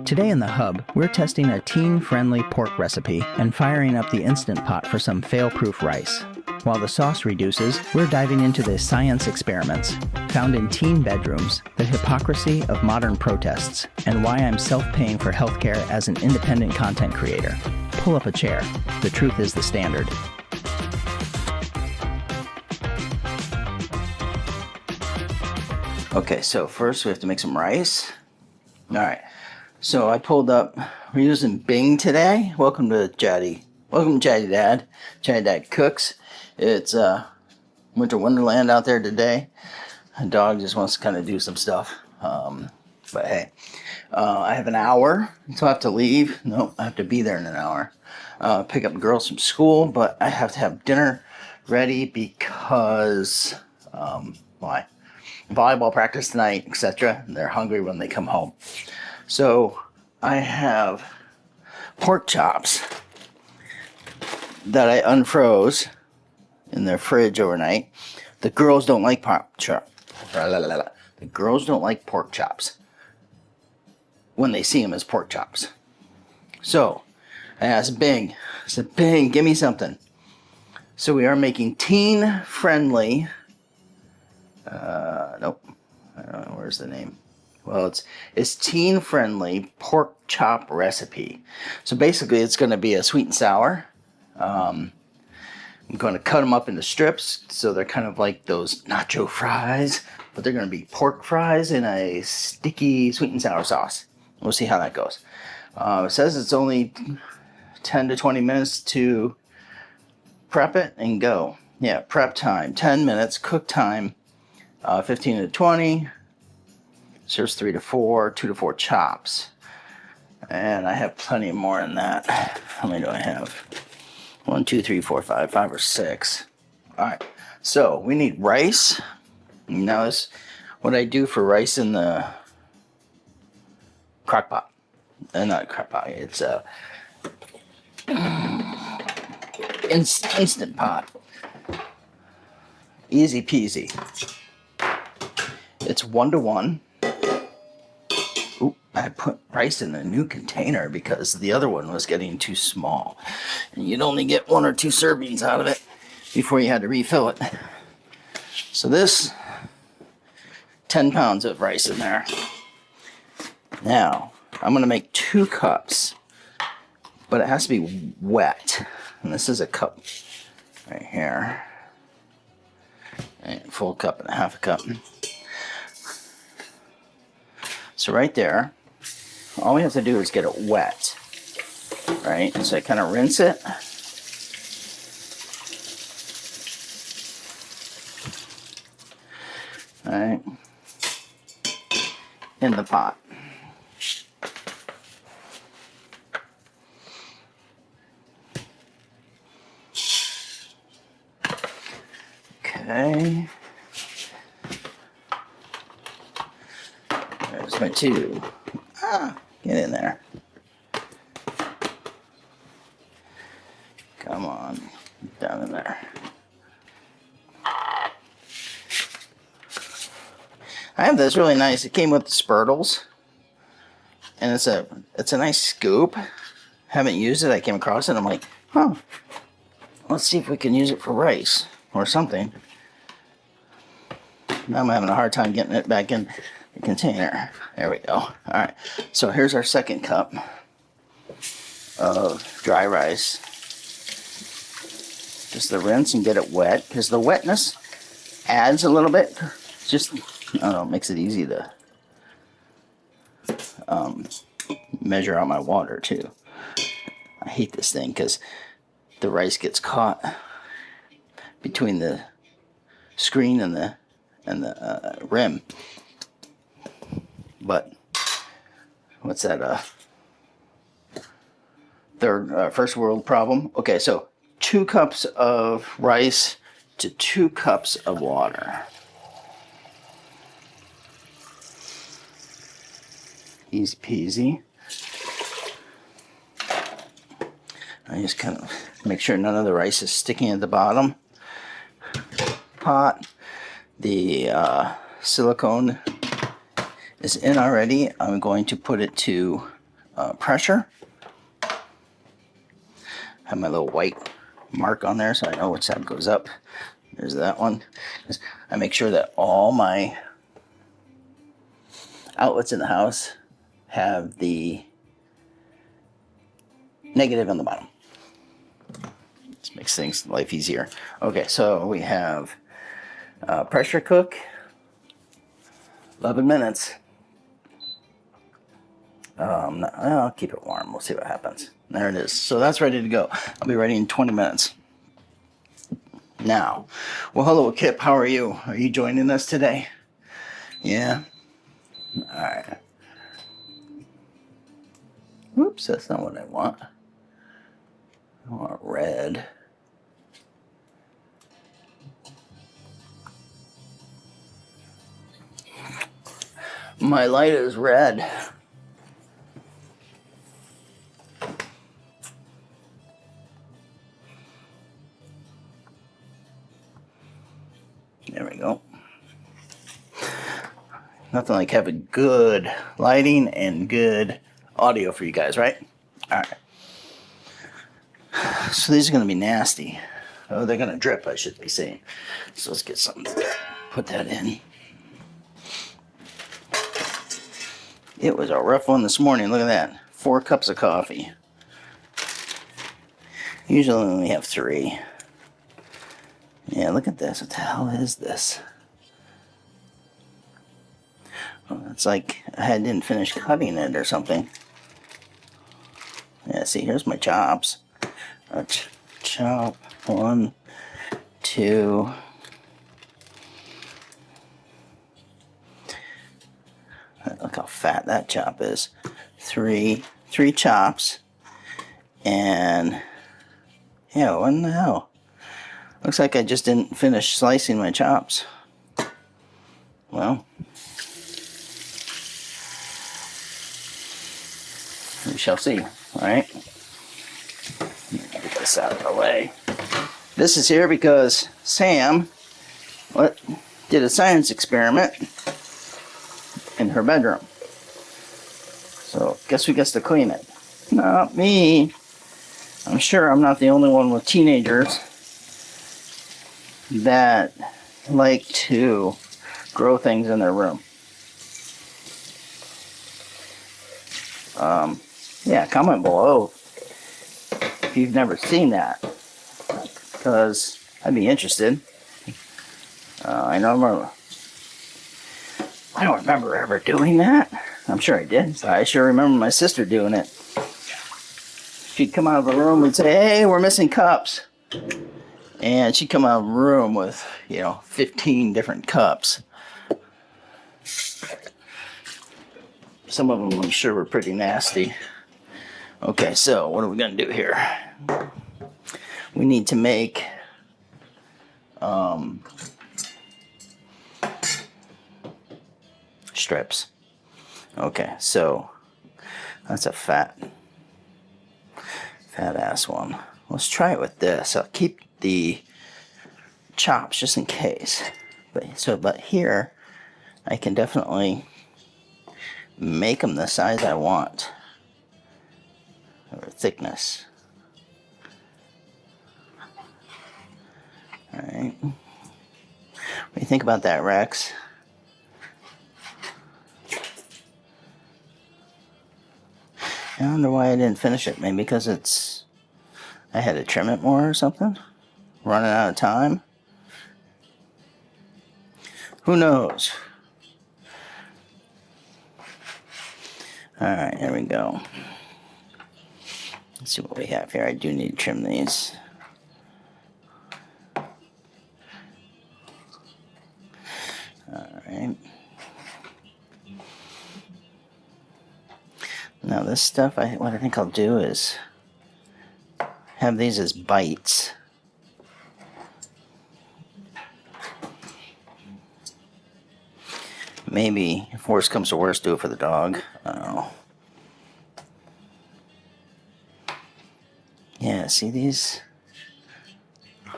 Today in the Hub, we're testing a teen-friendly pork recipe and firing up the Instant Pot for some fail-proof rice. While the sauce reduces, we're diving into the science experiments found in teen bedrooms, the hypocrisy of modern protests, and why I'm self-paying for healthcare as an independent content creator. Pull up a chair. The truth is the standard. Okay, so first we have to make some rice. All right. So I pulled up, we're using Bing today. Welcome to Chatty. Welcome to Chatty Dad. Chatty Dad Cooks. It's Winter Wonderland out there today. The dog just wants to kind of do some stuff. But hey, I have an hour until I have to leave. Nope, I have to be there in an hour. Pick up the girls from school, but I have to have dinner ready because, why? Volleyball practice tonight, etc. They're hungry when they come home. So I have pork chops that I unfroze in their fridge overnight. The girls don't like pork chops. The girls don't like pork chops when they see them as pork chops. So I asked Bing. I said, Bing, give me something. So we are making teen-friendly. Nope. I don't know. Where's the name? Well, it's teen-friendly pork chop recipe. So basically, it's going to be a sweet and sour. I'm going to cut them up into strips, so they're kind of like those nacho fries, but they're going to be pork fries in a sticky sweet and sour sauce. We'll see how that goes. It says it's only 10 to 20 minutes to prep it and go. Yeah, prep time 10 minutes, cook time 15 to 20. Serves 3 to 4, 2 to 4 chops. And I have plenty more than that. How many do I have? 1, 2, 3, 4, 5 or 6. Alright, so we need rice. Now this what I do for rice in the crock pot. Not crock pot, it's Instant Pot. Easy peasy. It's 1-to-1. I put rice in a new container because the other one was getting too small. And you'd only get 1 or 2 servings out of it before you had to refill it. So this, 10 pounds of rice in there. Now, I'm going to make 2 cups, but it has to be wet. And this is a cup right here. And full cup and a half a cup. So right there, all we have to do is get it wet, right? So I kind of rinse it. All right, in the pot. Okay. There's my 2. Get in there. Come on. Down in there. I have this really nice, it came with Spurtles. And it's a nice scoop. Haven't used it, I came across it, I'm like, huh. Let's see if we can use it for rice or something. Now I'm having a hard time getting it back in the container. There we go. Alright, so here's our second cup of dry rice. Just the rinse and get it wet, because the wetness adds a little bit. Just, I don't know, makes it easy to measure out my water too. I hate this thing because the rice gets caught between the screen and the rim. But what's that? First world problem. Okay, so 2 cups of rice to 2 cups of water. Easy peasy. I just kind of make sure none of the rice is sticking at the bottom. Pot. The silicone is in already. I'm going to put it to pressure. Have my little white mark on there so I know which side goes up. There's that one. I make sure that all my outlets in the house have the negative on the bottom. This makes things life easier. Okay, so we have pressure cook, 11 minutes. I'll keep it warm. We'll see what happens. There it is. So that's ready to go. I'll be ready in 20 minutes. Now, well, hello, Kip. How are you? Are you joining us today? Yeah? All right. Oops, that's not what I want. I want red. My light is red. There we go. Nothing like having good lighting and good audio for you guys, right? All right. So these are going to be nasty. Oh, they're going to drip, I should be saying. So let's get something to put that in. It was a rough one this morning. Look at that. 4 cups of coffee. Usually we only have 3. Yeah, look at this. What the hell is this? Well, it's like I didn't finish cutting it or something. Yeah, see, here's my chops. Chop 1, 2. Look how fat that chop is. 3 chops. And yeah, what in the hell? Looks like I just didn't finish slicing my chops. Well, we shall see. All right. Get this out of the way. This is here because Sam did a science experiment in her bedroom. So guess who gets to clean it? Not me. I'm sure I'm not the only one with teenagers that like to grow things in their room. Yeah, comment below if you've never seen that, because I'd be interested. I don't remember ever doing that. I'm sure I did. So I sure remember my sister doing it. She'd come out of the room and say, "Hey, we're missing cups." And she'd come out of the room with, 15 different cups. Some of them I'm sure were pretty nasty. Okay, so what are we going to do here? We need to make strips. Okay, so that's a fat ass one. Let's try it with this. I'll keep the chops just in case. But here I can definitely make them the size I want, or thickness. All right. What do you think about that, Rex? I wonder why I didn't finish it. Maybe because I had to trim it more or something? Running out of time? Who knows? Alright, here we go. Let's see what we have here. I do need to trim these. Alright. Now this stuff, what I think I'll do is have these as bites. Maybe, if worst comes to worst, do it for the dog. I don't know. Yeah, see these? I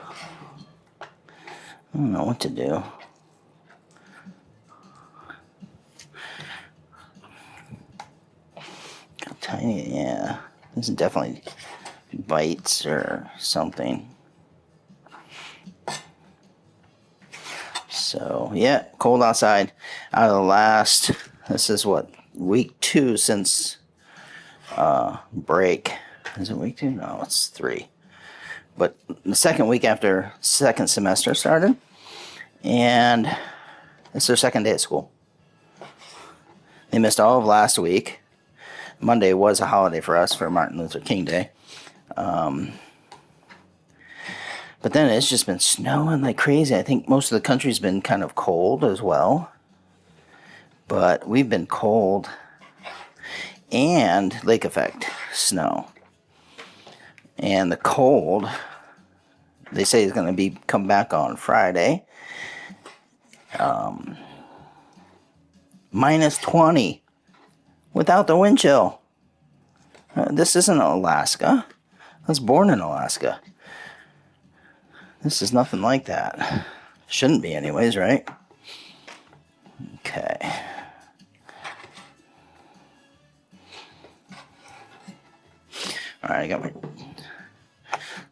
don't know what to do. tiny, yeah. This is definitely bites or something. So, yeah, cold outside. Out of the last, this is what, week 2 since break. Is it week 2? No, it's 3. But the second week after second semester started, and it's their second day at school. They missed all of last week. Monday was a holiday for us for Martin Luther King Day. But then it's just been snowing like crazy. I think most of the country's been kind of cold as well. But we've been cold and lake effect snow. And the cold, they say, is going to come back on Friday. Minus 20 without the wind chill. This isn't Alaska. I was born in Alaska. This is nothing like that. Shouldn't be anyways, right? Okay. Alright, I got my...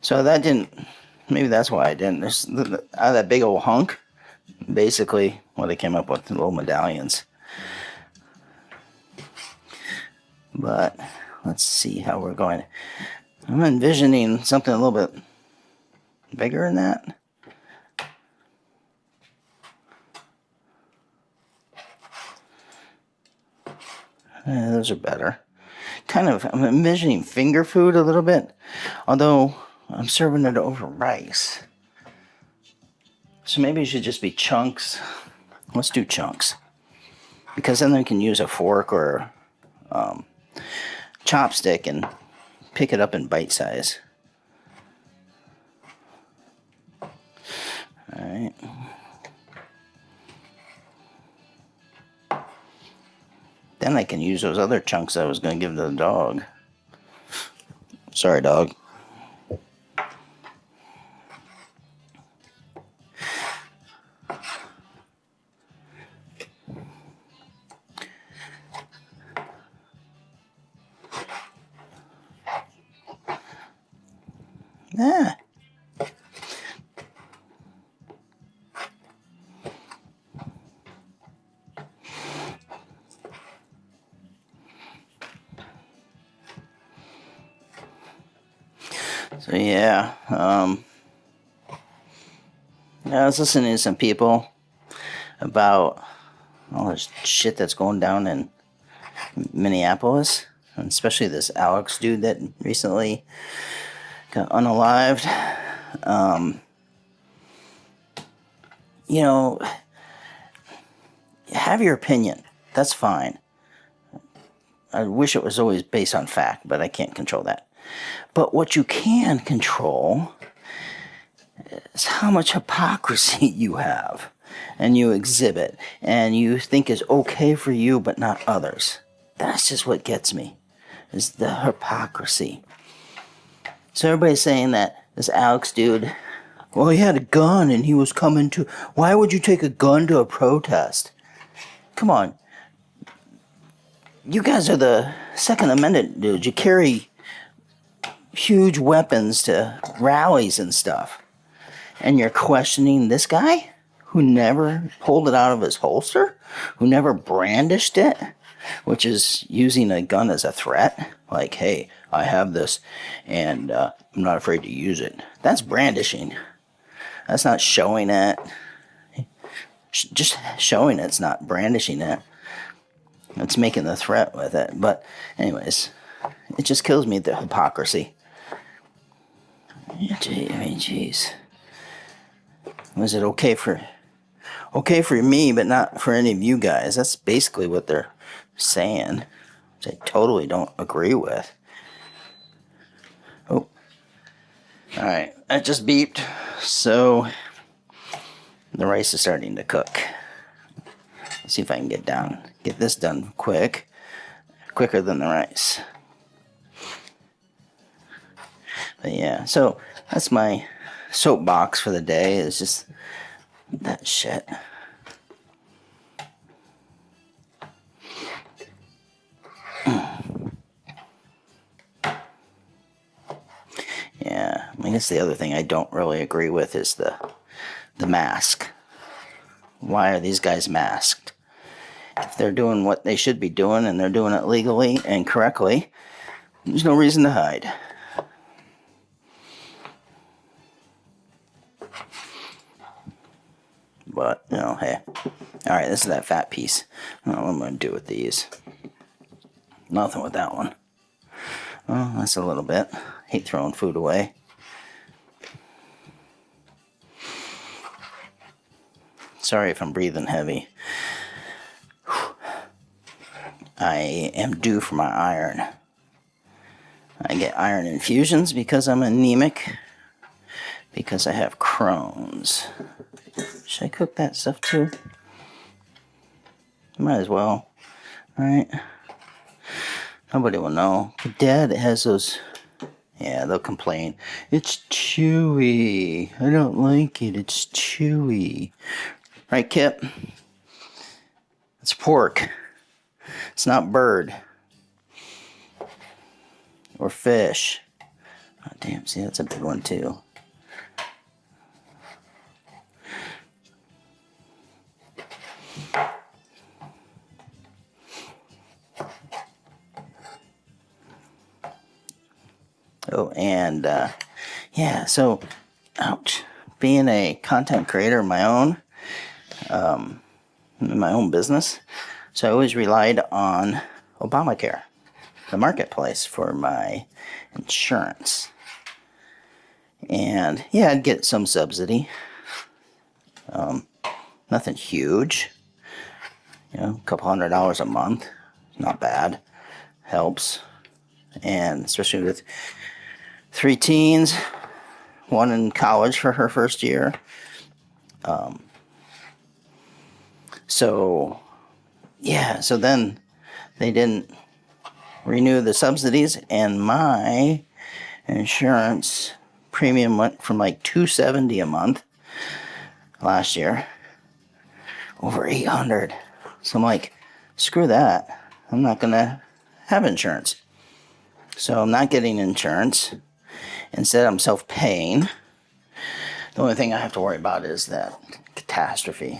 So that didn't... Maybe that's why I didn't. Out of that big old hunk, basically what I came up with, the little medallions. But let's see how we're going. I'm envisioning something a little bit bigger than that. Those are better. Kind of, I'm envisioning finger food a little bit, although I'm serving it over rice. So maybe it should just be chunks. Let's do chunks. Because then we can use a fork or chopstick and pick it up in bite size. Alright. Then I can use those other chunks I was going to give to the dog. Sorry, dog. Ah. So yeah, I was listening to some people about all this shit that's going down in Minneapolis, and especially this Alex dude that recently got unalived. You know, have your opinion. That's fine. I wish it was always based on fact, but I can't control that. But what you can control is how much hypocrisy you have and you exhibit and you think is okay for you but not others. That's just what gets me, is the hypocrisy. So everybody's saying that this Alex dude, well, he had a gun and he was coming to... Why would you take a gun to a protest? Come on. You guys are the Second Amendment dudes. You carry huge weapons to rallies and stuff. And you're questioning this guy who never pulled it out of his holster? Who never brandished it? Which is using a gun as a threat. Like, hey, I have this and I'm not afraid to use it. That's brandishing. That's not showing it. Just showing it's not brandishing it. It's making the threat with it. But anyways, it just kills me, the hypocrisy. I mean, jeez. Was it okay for me, but not for any of you guys? That's basically what they're saying, which I totally don't agree with. Oh. Alright, that just beeped. So, the rice is starting to cook. Let's see if I can get this done quicker than the rice. But yeah, so that's my soapbox for the day, is just that shit. I guess the other thing I don't really agree with is the mask. Why are these guys masked? If they're doing what they should be doing and they're doing it legally and correctly, there's no reason to hide. But, you know, hey. Alright, this is that fat piece. I don't know what I'm going to do with these. Nothing with that one. Oh, that's a little bit. Hate throwing food away. Sorry if I'm breathing heavy. I am due for my iron. I get iron infusions because I'm anemic. Because I have Crohn's. Should I cook that stuff too? Might as well. Alright. Nobody will know. But Dad has those. Yeah, they'll complain. It's chewy. I don't like it. It's chewy. Right, Kip? It's pork. It's not bird. Or fish. Oh, damn. See, that's a big one too. Oh, and yeah, so, ouch, being a content creator of my own, in my own business, so I always relied on Obamacare, the marketplace, for my insurance. And yeah, I'd get some subsidy, nothing huge, you know, a couple $100 a month, not bad, helps, and especially with 3 teens, one in college for her first year. So, yeah, so then they didn't renew the subsidies, and my insurance premium went from like $270 a month last year, over $800. So I'm like, screw that. I'm not going to have insurance. So I'm not getting insurance. Instead, I'm self-paying. The only thing I have to worry about is that catastrophe,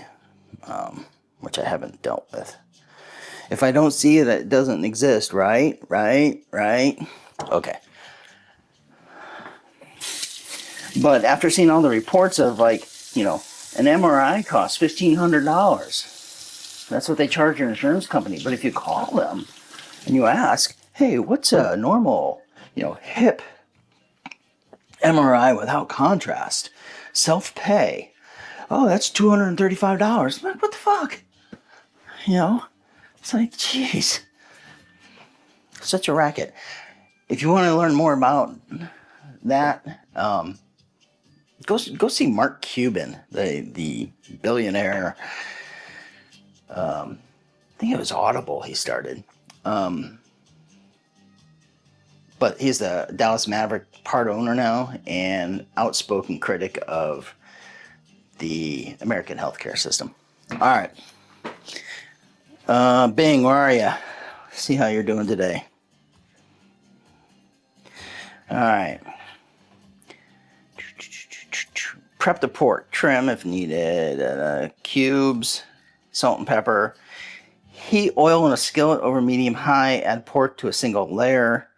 which I haven't dealt with. If I don't see it, it doesn't exist, right? Right? Okay. But after seeing all the reports of, like, you know, an MRI costs $1,500. That's what they charge your insurance company. But if you call them and you ask, hey, what's a normal, you know, hip MRI without contrast, self-pay? Oh, that's $235. What the fuck? You know, it's like, jeez, such a racket. If you want to learn more about that, go see Mark Cuban, the billionaire. I think it was Audible he started. But he's the Dallas Maverick part owner now and outspoken critic of the American healthcare system. All right. Bing, where are you? See how you're doing today. All right. Prep the pork. Trim if needed. Cubes. Salt and pepper. Heat oil in a skillet over medium-high. Add pork to a single layer.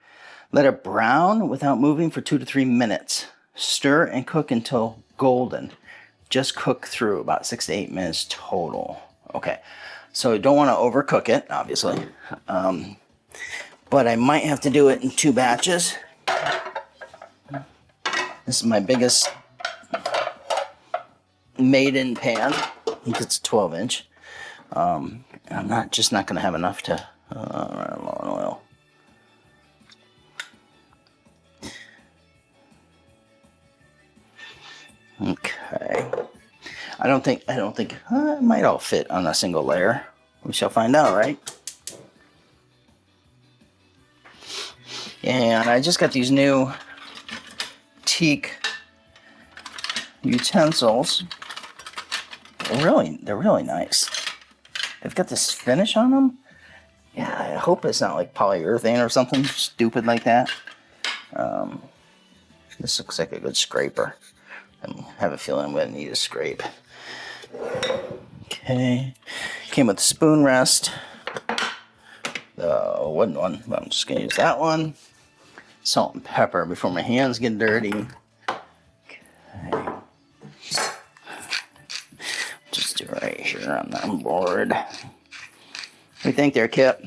Let it brown without moving for 2 to 3 minutes. Stir and cook until golden. Just cook through about 6 to 8 minutes total. Okay, so you don't want to overcook it, obviously. But I might have to do it in 2 batches. This is my biggest maiden pan. I think it's a 12-inch. I'm not going to have enough to run low on oil. Okay. I don't think it might all fit on a single layer. We shall find out, right? And I just got these new Teak utensils. They're really nice. They've got this finish on them. Yeah, I hope it's not like polyurethane or something stupid like that. This looks like a good scraper. I have a feeling I'm going to need a scrape. Okay. Came with a spoon rest. The wooden one, but I'm just going to use that one. Salt and pepper before my hands get dirty. Okay. Just do it right here on the board. What do you think there, Kip?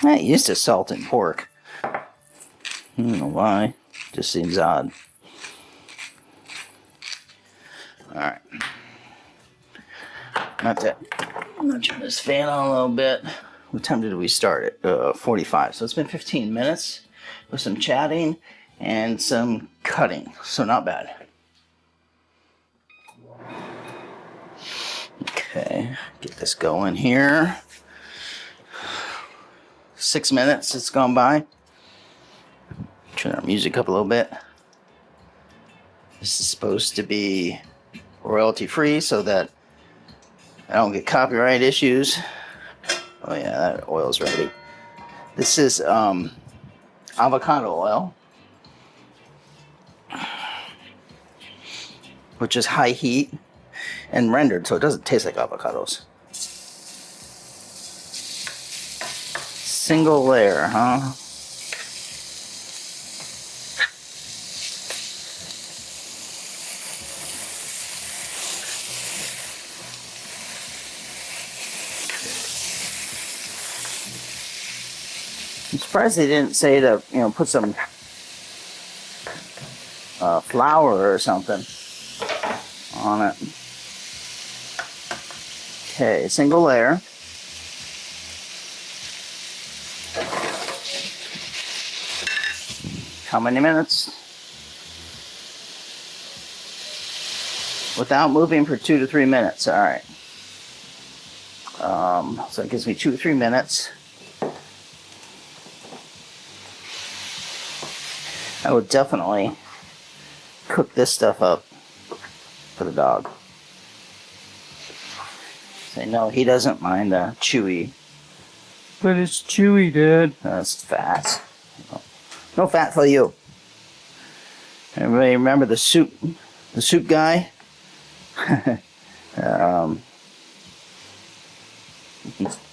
I used to salt and pork. I don't know why. Just seems odd. Alright. That's it. I'm gonna turn this fan on a little bit. What time did we start at? 45. So it's been 15 minutes with some chatting and some cutting. So not bad. Okay, get this going here. 6 minutes it's gone by. Turn our music up a little bit. This is supposed to be royalty free so that I don't get copyright issues. Oh yeah, that oil's ready. This is avocado oil, which is high heat and rendered, so it doesn't taste like avocados. Single layer, huh? I'm surprised they didn't say to, put some flour or something on it. Okay, single layer. How many minutes? Without moving for 2 to 3 minutes. All right. So it gives me 2 to 3 minutes. I would definitely cook this stuff up for the dog. Say no, he doesn't mind chewy. But it's chewy, Dad. That's fat. No fat for you. Everybody remember the soup guy?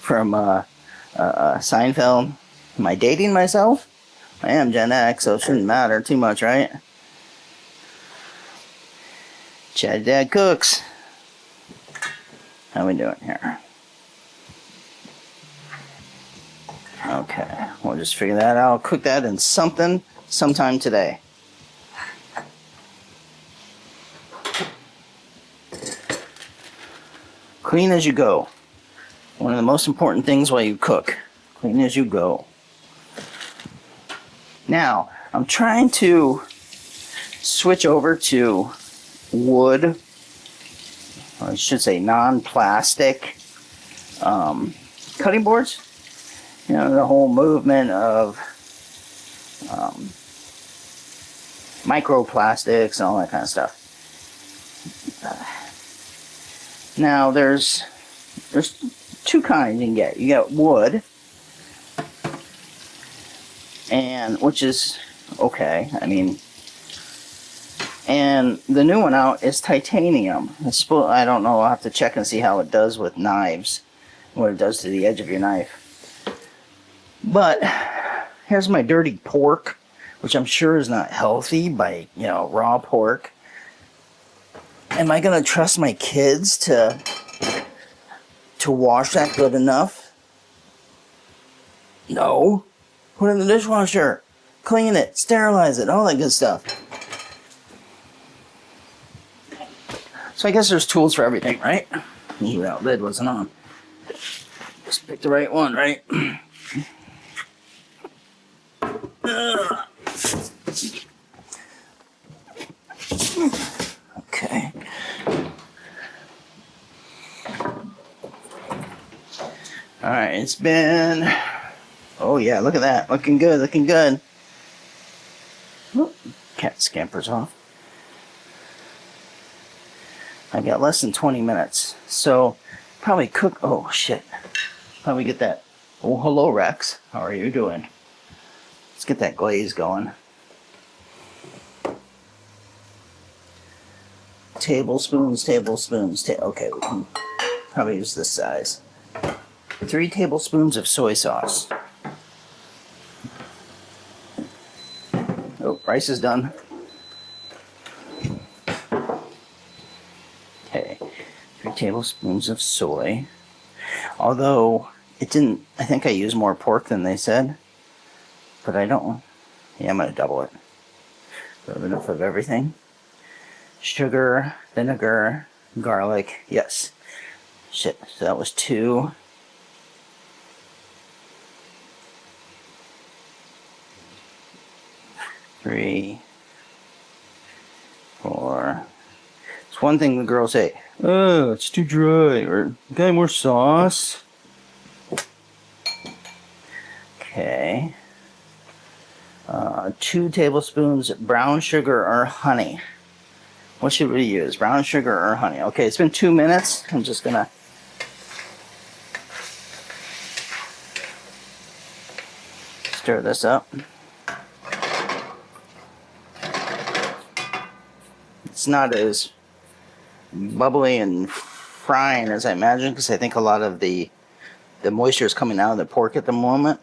From Seinfeld. Am I dating myself? I am Gen X, so it shouldn't matter too much, right? Chatty Dad cooks. How we doing here? Okay, we'll just figure that out. I'll cook that in something sometime today. Clean as you go. One of the most important things while you cook. Clean as you go. Now, I'm trying to switch over to wood, or I should say non-plastic cutting boards. The whole movement of microplastics and all that kind of stuff. Now, there's 2 kinds you can get. You get wood, and which is okay. I mean, and the new one out is titanium. I don't know. I'll have to check and see how it does with knives, what it does to the edge of your knife. But here's my dirty pork, which I'm sure is not healthy by, raw pork. Am I going to trust my kids to wash that good enough? No. Put it in the dishwasher. Clean it. Sterilize it. All that good stuff. So I guess there's tools for everything, right? That lid wasn't on. Just pick the right one, right? Okay. Alright, it's been... Oh yeah, look at that. Looking good, looking good. Cat scampers off. I got less than 20 minutes, so probably cook. Oh shit! Probably get that. Oh, hello Rex. How are you doing? Let's get that glaze going. Tablespoons, tablespoons. Okay, we can probably use this size. 3 tablespoons of soy sauce. Oh, rice is done. Okay, 3 tablespoons of soy. Although it didn't, I think I used more pork than they said, but I don't. Yeah, I'm gonna double it. So I have enough of everything. Sugar, vinegar, garlic. Yes. Shit. So that was 2. 3, 4. It's one thing the girls say, oh, it's too dry, or got more sauce. Okay. 2 tablespoons brown sugar or honey. What should we use? Brown sugar or honey? Okay, it's been 2 minutes. I'm just gonna stir this up. It's not as bubbly and frying as I imagine, because I think a lot of the moisture is coming out of the pork at the moment.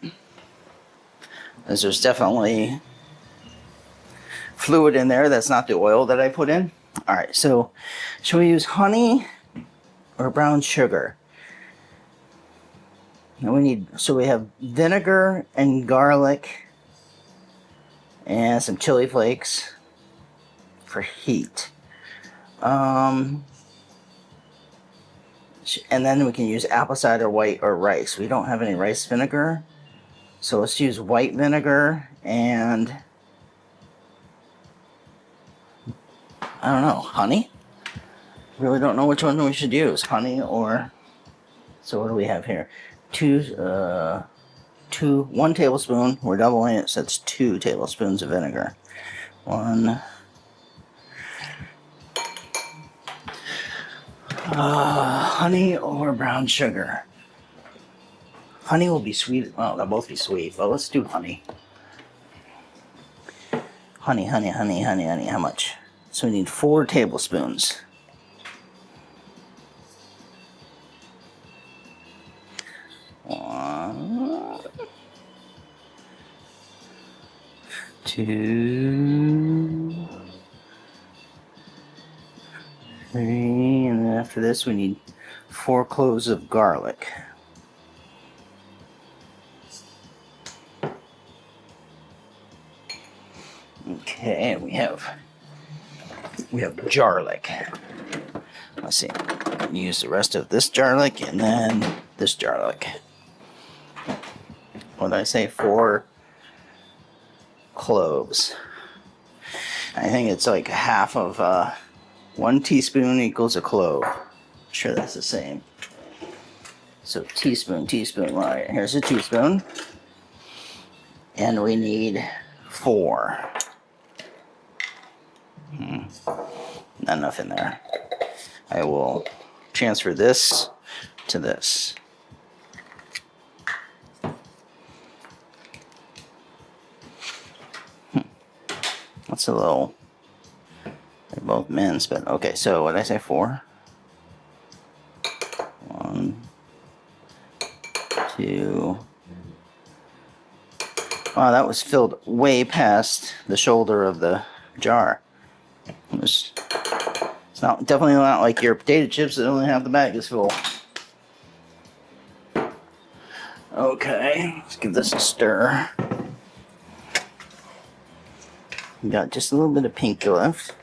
As there's definitely fluid in there. That's not the oil that I put in. All right, so should we use honey or brown sugar? And we have vinegar and garlic and some chili flakes for heat. And then we can use apple cider white or rice. We don't have any rice vinegar, so let's use white vinegar and I don't know, honey? Really don't know which one we should use, honey or... So what do we have here? 1 tablespoon. We're doubling it, so that's 2 tablespoons of vinegar. 1. Honey or brown sugar? Honey will be sweet. Well, they'll both be sweet, but let's do honey. Honey. How much? So we need 4 tablespoons. One, 2, 3, and then after this we need 4 cloves of garlic. Okay, and we have garlic. Let's see. Use the rest of this garlic and then this garlic. What did I say? 4 cloves. I think it's like half of 1 teaspoon equals a clove. I'm sure that's the same. So teaspoon. All right, here's a teaspoon. And we need 4. Not enough in there. I will transfer this to this. That's a little... They're both men's, but okay, so what did I say, 4? 1, 2... Wow, that was filled way past the shoulder of the jar. It's definitely not like your potato chips that only have the bag is full. Okay, let's give this a stir. We got just a little bit of pink left.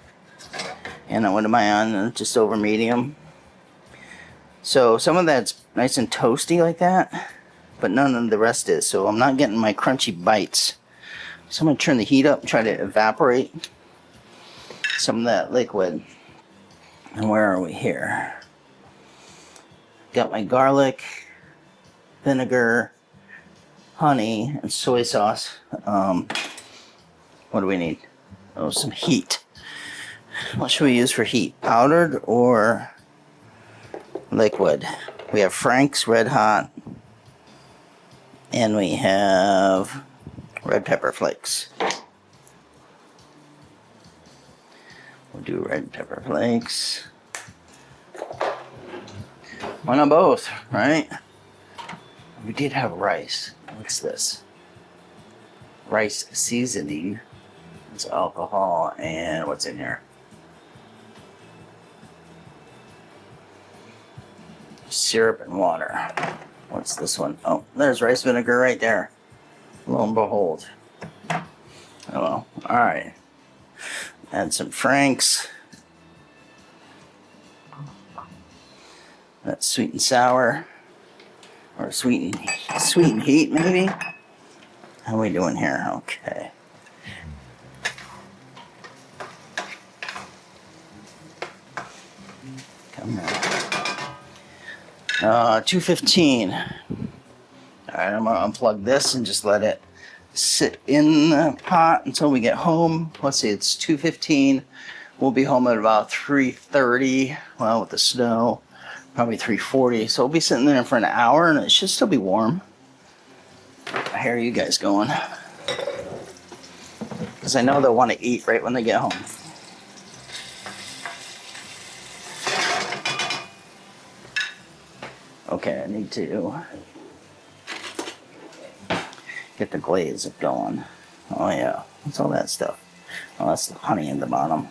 And what am I on? Just over medium. So some of that's nice and toasty like that, but none of the rest is. So I'm not getting my crunchy bites. So I'm going to turn the heat up and try to evaporate some of that liquid. And where are we here? Got my garlic, vinegar, honey, and soy sauce. What do we need? Oh, some heat. What should we use for heat? Powdered or liquid? We have Frank's Red Hot. And we have red pepper flakes. We'll do red pepper flakes. Why not both, right? We did have rice. What's this? Rice seasoning. It's alcohol and what's in here? Syrup and water. What's this one? Oh, there's rice vinegar right there. Lo and behold. Oh well. Alright. Add some Frank's. That's sweet and sour. Or sweet and heat, maybe? How are we doing here? Okay. Come on. 215. Alright, I'm gonna unplug this and just let it sit in the pot until we get home. Let's see, it's 2:15. We'll be home at about 3:30. Well, with the snow, probably 3:40. So we'll be sitting there for an hour and it should still be warm. How are you guys going? Because I know they'll want to eat right when they get home. Okay, I need to get the glaze going. Oh yeah, what's all that stuff? Oh, that's the honey in the bottom.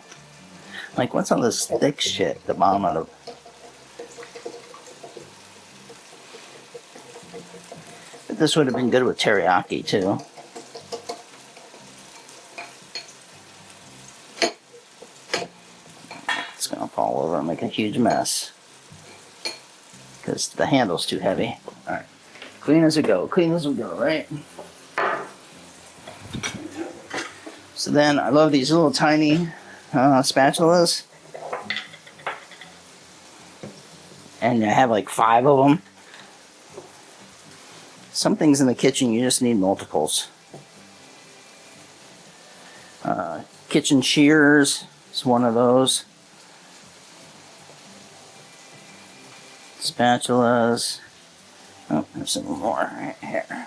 Like, what's all this thick shit at the bottom of the... But this would have been good with teriyaki too. It's gonna fall over and make a huge mess. Because the handle's too heavy. Alright. Clean as we go, right? So then, I love these little tiny spatulas. And I have like 5 of them. Some things in the kitchen, you just need multiples. Kitchen shears is one of those. Spatulas. Oh, there's some more right here.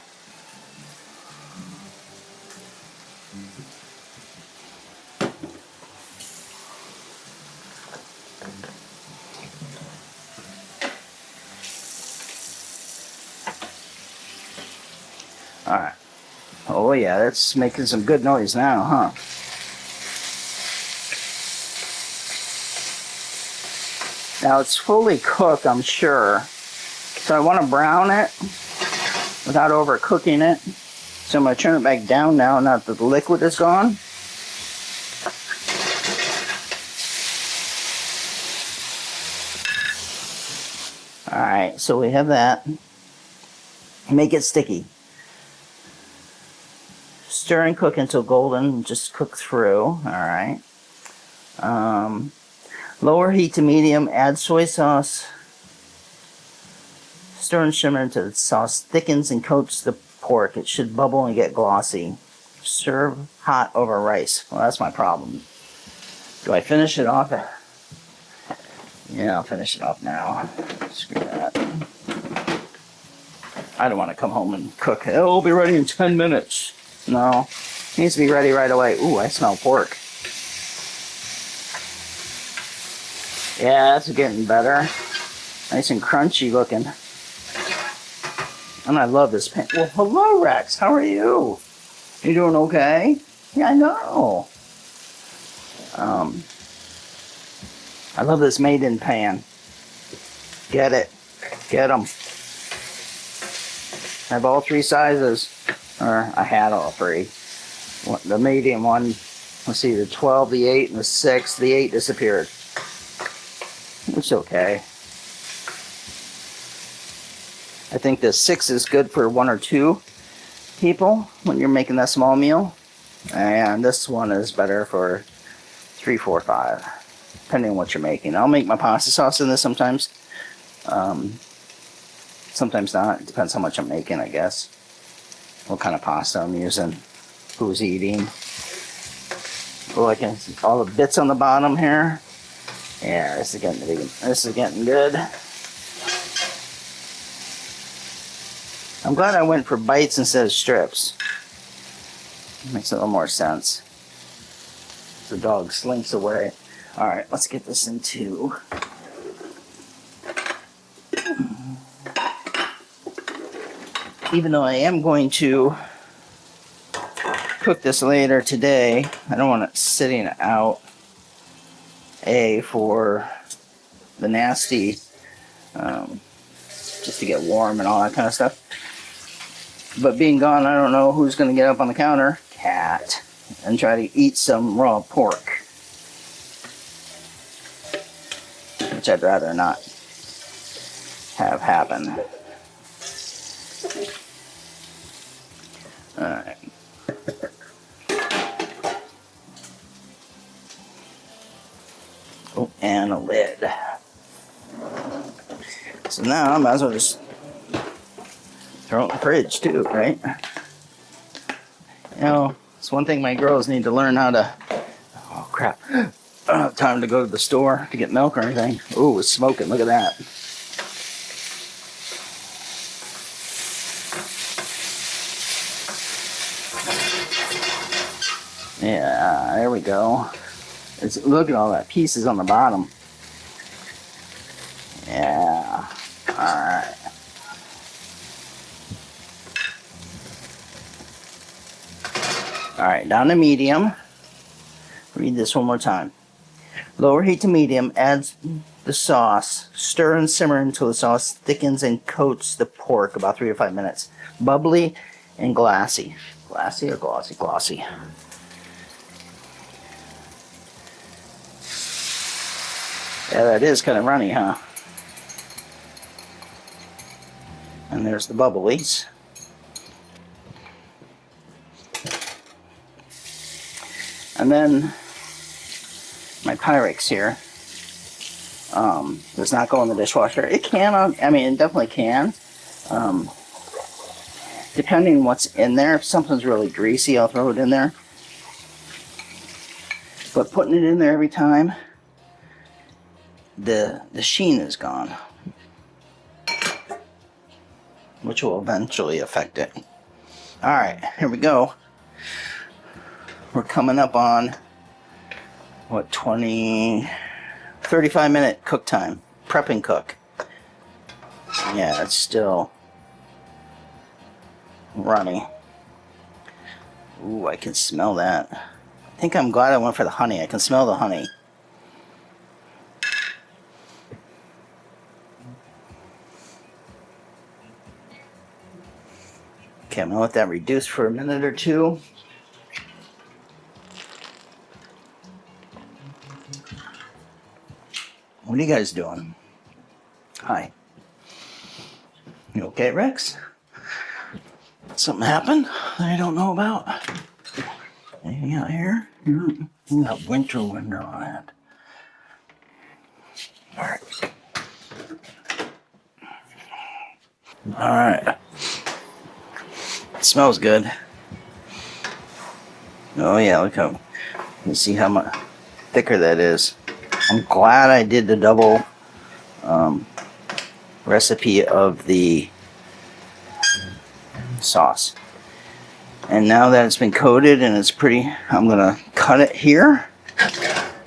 Alright. Oh yeah, that's making some good noise now, huh? Now it's fully cooked, I'm sure. So I want to brown it without overcooking it. So I'm going to turn it back down now that the liquid is gone. Alright, so we have that. Make it sticky. Stir and cook until golden, just cook through. Alright. Lower heat to medium, add soy sauce. Stir and simmer until the sauce thickens and coats the pork. It should bubble and get glossy. Serve hot over rice. Well, that's my problem. Do I finish it off? Yeah, I'll finish it off now. Screw that. I don't want to come home and cook. It'll be ready in 10 minutes. No, it needs to be ready right away. Ooh, I smell pork. Yeah, that's getting better. Nice and crunchy looking. And I love this pan. Well, hello, Rex. How are you? You doing okay? Yeah, I know. I love this made-in pan. Get it. Get them. I have all 3 sizes. Or I had all 3. The medium one, let's see, the 12, the 8, and the 6. The 8 disappeared. It's okay. I think the 6 is good for 1 or 2 people when you're making that small meal. And this one is better for 3, 4, 5, depending on what you're making. I'll make my pasta sauce in this sometimes. Sometimes not. It depends how much I'm making, I guess. What kind of pasta I'm using. Who's eating. Oh, I can see all the bits on the bottom here. Yeah, this is getting good. I'm glad I went for bites instead of strips. Makes a little more sense. The dog slinks away. All right, let's get this into. Even though I am going to cook this later today, I don't want it sitting out for the nasty, just to get warm and all that kind of stuff. But being gone, I don't know who's going to get up on the counter, cat, and try to eat some raw pork, which I'd rather not have happen. All right. Oh, and a lid. So now I might as well just throw it in the fridge too, right? You know, it's one thing my girls need to learn how to. Oh crap! I don't have time to go to the store to get milk or anything. Ooh, it's smoking! Look at that. Yeah, there we go. Look at all that pieces on the bottom. Yeah. Alright. Alright, down to medium. Read this one more time. Lower heat to medium, add the sauce. Stir and simmer until the sauce thickens and coats the pork about 3 to 5 minutes. Bubbly and glassy. Glassy or glossy? Glossy. Yeah, that is kind of runny, huh? And there's the bubblies. And then my Pyrex here does not go in the dishwasher. It can, I mean, it definitely can. Depending what's in there. If something's really greasy, I'll throw it in there. But putting it in there every time, the sheen is gone, which will eventually affect it. All right, here we go. We're coming up on what, 35 minute cook time, prep and cook. Yeah, it's still runny. Ooh, I can smell that. I think I'm glad I went for the honey. I can smell the honey. Okay, I'm gonna let that reduce for a minute or two. What are you guys doing? Hi. You okay, Rex? Something happened that I don't know about? Anything out here? That winter Wonderland. Alright. Alright. It smells good. Oh yeah, look how, you see how much thicker that is. I'm glad I did the double recipe of the sauce. And now that it's been coated and it's pretty, I'm gonna cut it here,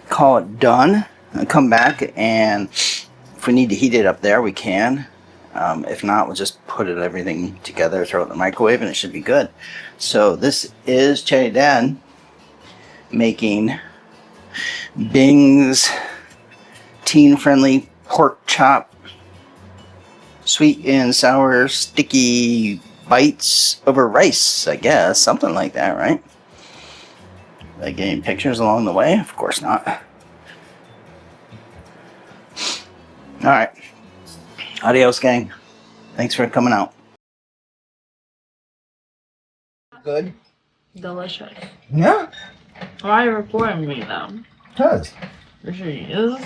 call it done, and come back, and if we need to heat it up there, we can. If not, we'll just put everything together, throw it in the microwave, and it should be good. So this is Chatty Dad making Bing's teen-friendly pork chop, sweet and sour sticky bites over rice, I guess. Something like that, right? Like getting pictures along the way? Of course not. Alright. Adios, gang. Thanks for coming out. Good? Delicious. Yeah. Why are you recording me though? Because. She is.